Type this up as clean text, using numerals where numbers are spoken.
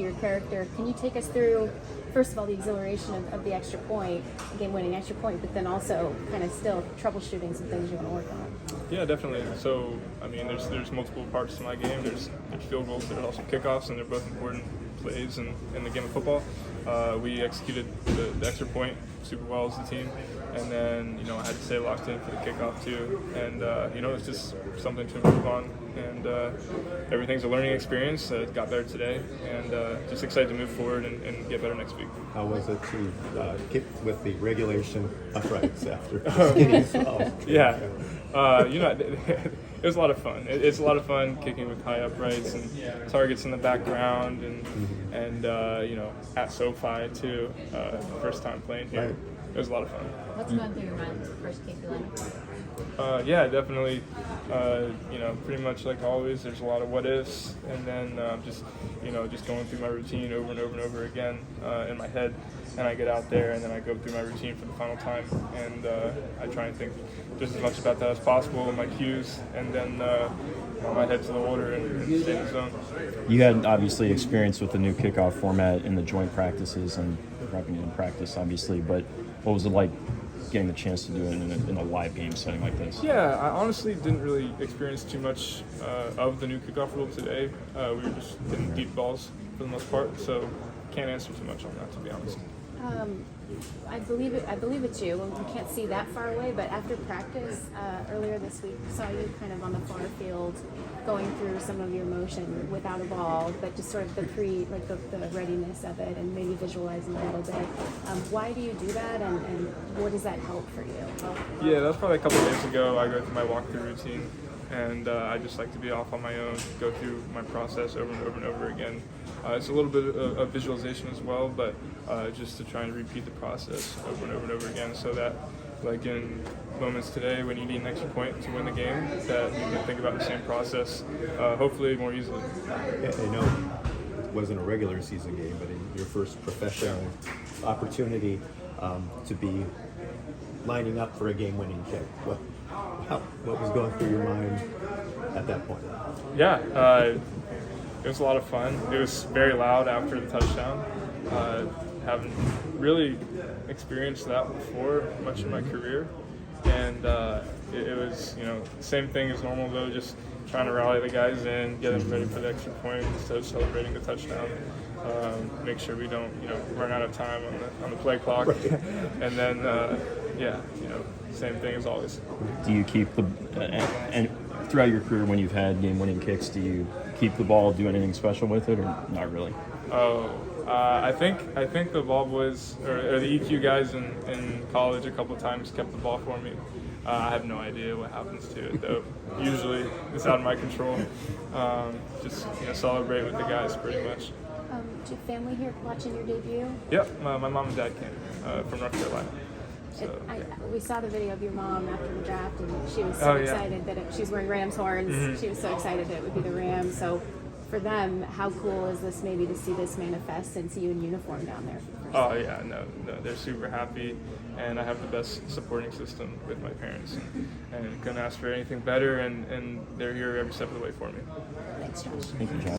Your character, can you take us through, first of all, the exhilaration of the extra point, game-winning extra point, but then also kind of still troubleshooting some things you want to work on? Yeah, definitely. So, I mean, there's multiple parts to my game. There's field goals, there's also kickoffs, and they're both important plays in the game of football. We executed the extra point super well as a team, and then, I had to stay locked in for the kickoff too. And, it's just something to improve on. And everything's a learning experience. Got better today, and just excited to move forward and get better next week. How was it to kick with the regulation uprights after the skinny slow? Yeah, it was a lot of fun. It's a lot of fun kicking with high uprights and targets in the background, and at SoFi too. First time playing here, Right. It was a lot of fun. What's going through your mind first kick you land? Yeah, definitely. Pretty much like always, there's a lot of what ifs, and then just going through my routine over and over and over again in my head. And I get out there, and then I go through my routine for the final time, and I try and think just as much about that as possible in my cues, and then my head to the water and stay in the zone. You had obviously experience with the new kickoff format in the joint practices and repping in practice, obviously, but what was it like getting the chance to do it in a live game setting like this? Yeah, I honestly didn't really experience too much of the new kickoff rule today. We were just hitting deep balls for the most part, so can't answer too much on that, to be honest. I believe it's you. Well, we can't see that far away, but after practice earlier this week, saw you kind of on the far field going through some of your motion without a ball, but just sort of the readiness of it and maybe visualizing a little bit. Why do you do that, and what does that help for you? Yeah, that was probably a couple of days ago. I go through my walkthrough routine, and I just like to be off on my own, go through my process over and over and over again. It's a little bit of visualization as well, but just to try and repeat the process over and over and over again, so that, like in moments today when you need an extra point to win the game, that you can think about the same process, hopefully more easily. Yeah, I know it wasn't a regular season game, but in your first professional opportunity to be lining up for a game-winning kick, what was going through your mind at that point? Yeah, it was a lot of fun. It was very loud after the touchdown. Haven't really experienced that before much in my career, and it was same thing as normal though, just trying to rally the guys in, get them ready for the extra point instead of celebrating the touchdown. Make sure we don't run out of time on the play clock, Right. and then same thing as always. Do you keep and throughout your career when you've had game-winning kicks, do you keep the ball, do anything special with it, or not really? I think the ball boys or the EQ guys in college a couple of times kept the ball for me. I have no idea what happens to it though. Usually it's out of my control. Just celebrate with the guys pretty much. Do you have family here watching your debut? Yep, my mom and dad came from North Carolina. So, We saw the video of your mom after the draft, and she was so excited that she was wearing Rams horns. Mm-hmm. She was so excited that it would be the Rams. So for them, how cool is this maybe to see this manifest and see you in uniform down there? Oh yeah, no, they're super happy, and I have the best supporting system with my parents, and couldn't ask for anything better, and they're here every step of the way for me. Thanks, Josh. Thank you, Josh.